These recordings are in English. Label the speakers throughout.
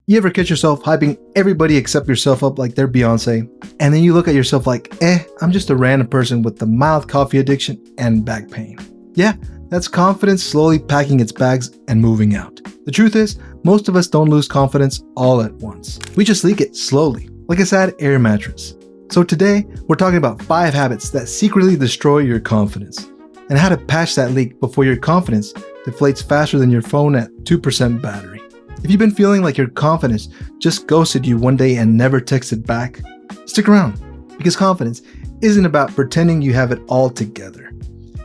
Speaker 1: You ever catch yourself hyping everybody except yourself up like they're Beyonce? And then you look at yourself like, I'm just a random person with a mild coffee addiction and back pain. Yeah, that's confidence slowly packing its bags and moving out. The truth is, most of us don't lose confidence all at once. We just leak it slowly, like a sad air mattress. So today, we're talking about 5 habits that secretly destroy your confidence, and how to patch that leak before your confidence deflates faster than your phone at 2% battery. If you've been feeling like your confidence just ghosted you one day and never texted back, stick around, because confidence isn't about pretending you have it all together.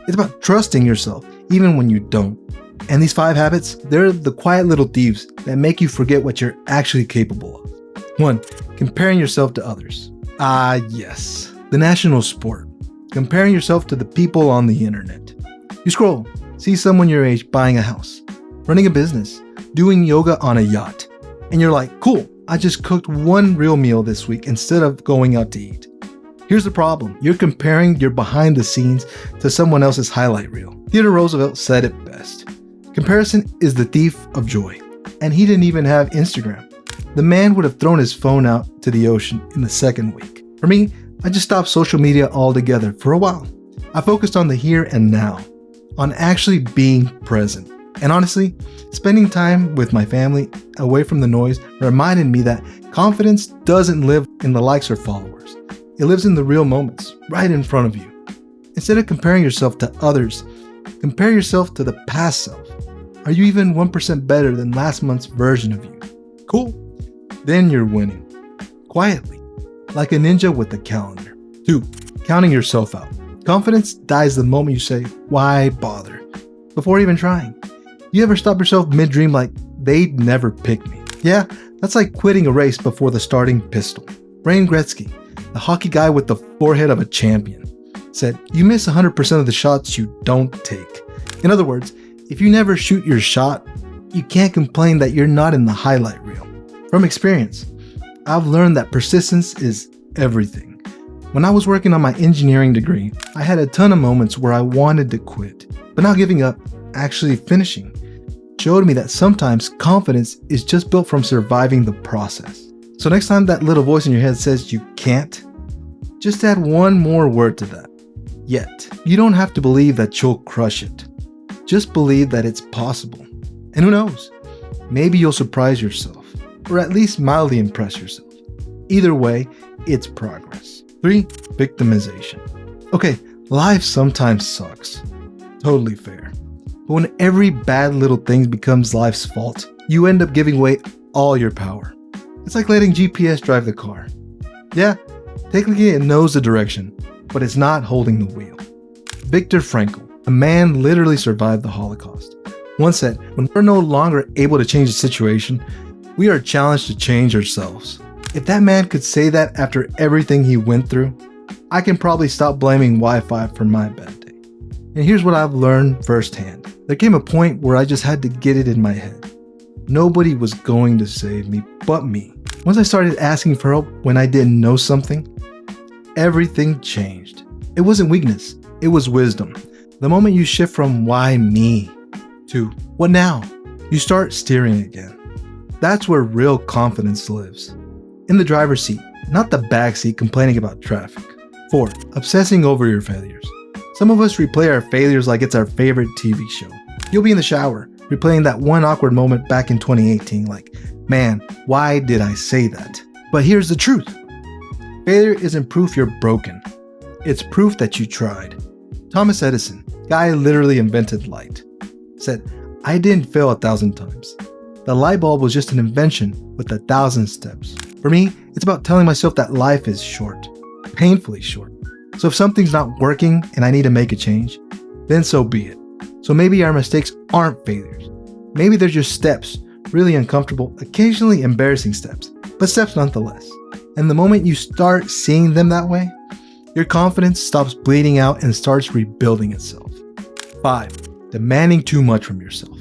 Speaker 1: It's about trusting yourself even when you don't. And these 5 habits, they're the quiet little thieves that make you forget what you're actually capable of. 1. Comparing yourself to others. Yes, the national sport. Comparing yourself to the people on the internet. You scroll, see someone your age buying a house, running a business, doing yoga on a yacht, and you're like, cool, I just cooked one real meal this week instead of going out to eat. Here's the problem. You're comparing your behind the scenes to someone else's highlight reel. Theodore Roosevelt said it best. Comparison is the thief of joy. And he didn't even have Instagram. The man would have thrown his phone out to the ocean in the second week. For me, I just stopped social media altogether for a while. I focused on the here and now, on actually being present. And honestly, spending time with my family away from the noise reminded me that confidence doesn't live in the likes or followers. It lives in the real moments, right in front of you. Instead of comparing yourself to others, compare yourself to the past self. Are you even 1% better than last month's version of you? Cool. Then you're winning. Quietly, like a ninja with a calendar. 2. Counting yourself out. Confidence dies the moment you say, why bother? Before even trying. You ever stop yourself mid-dream like, they'd never pick me? Yeah, that's like quitting a race before the starting pistol. Wayne Gretzky, the hockey guy with the forehead of a champion, said, you miss 100% of the shots you don't take. In other words, if you never shoot your shot, you can't complain that you're not in the highlight reel. From experience, I've learned that persistence is everything. When I was working on my engineering degree, I had a ton of moments where I wanted to quit, but not giving up, actually finishing, showed me that sometimes confidence is just built from surviving the process. So next time that little voice in your head says you can't, just add one more word to that. Yet. You don't have to believe that you'll crush it. Just believe that it's possible. And who knows, maybe you'll surprise yourself, or at least mildly impress yourself. Either way, it's progress. 3. Victimization. Okay, life sometimes sucks. Totally fair. But when every bad little thing becomes life's fault, you end up giving away all your power. It's like letting GPS drive the car. Yeah, technically it knows the direction, but it's not holding the wheel. Viktor Frankl, a man literally survived the Holocaust, once said, when we're no longer able to change the situation, we are challenged to change ourselves. If that man could say that after everything he went through, I can probably stop blaming Wi-Fi for my bad day. And here's what I've learned firsthand. There came a point where I just had to get it in my head. Nobody was going to save me but me. Once I started asking for help when I didn't know something, everything changed. It wasn't weakness, it was wisdom. The moment you shift from why me to what now, you start steering again. That's where real confidence lives. In the driver's seat, not the back seat complaining about traffic. 4. Obsessing over your failures. Some of us replay our failures like it's our favorite TV show. You'll be in the shower, replaying that one awkward moment back in 2018 like, man, why did I say that? But here's the truth. Failure isn't proof you're broken. It's proof that you tried. Thomas Edison, guy literally invented light, said, I didn't fail 1,000 times. The light bulb was just an invention with 1,000 steps. For me, it's about telling myself that life is short, painfully short. So if something's not working and I need to make a change, then so be it. So maybe our mistakes aren't failures. Maybe they're just steps, really uncomfortable, occasionally embarrassing steps, but steps nonetheless. And the moment you start seeing them that way, your confidence stops bleeding out and starts rebuilding itself. 5. Demanding too much from yourself.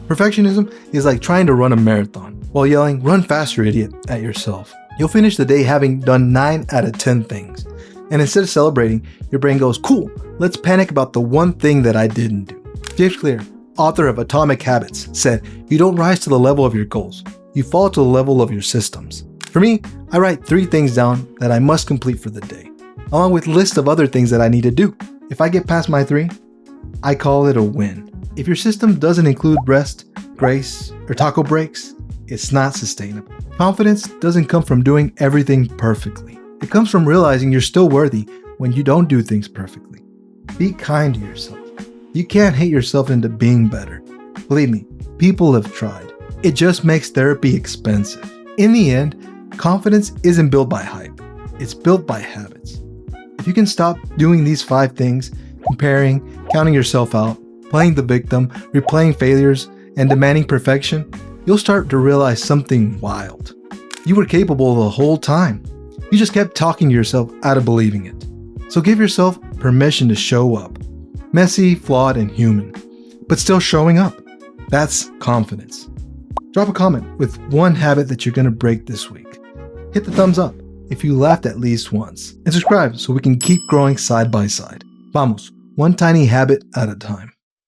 Speaker 1: Perfectionism is like trying to run a marathon while yelling, run faster, idiot, at yourself. You'll finish the day having done 9 out of 10 things. And instead of celebrating, your brain goes, cool, let's panic about the one thing that I didn't do. James Clear, author of Atomic Habits, said, you don't rise to the level of your goals. you fall to the level of your systems. For me, I write 3 things down that I must complete for the day, along with lists of other things that I need to do. If I get past my 3, I call it a win. If your system doesn't include rest, grace, or taco breaks, it's not sustainable. Confidence doesn't come from doing everything perfectly. It comes from realizing you're still worthy when you don't do things perfectly. Be kind to yourself. You can't hate yourself into being better. Believe me, people have tried. It just makes therapy expensive. In the end, confidence isn't built by hype. It's built by habits. If you can stop doing these 5 things, comparing, counting yourself out, playing the victim, replaying failures, and demanding perfection, you'll start to realize something wild. You were capable the whole time. You just kept talking yourself out of believing it. So give yourself permission to show up. Messy, flawed, and human, but still showing up. That's confidence. Drop a comment with one habit that you're going to break this week. Hit the thumbs up if you laughed at least once. And subscribe so we can keep growing side by side. Vamos, one tiny habit at a time.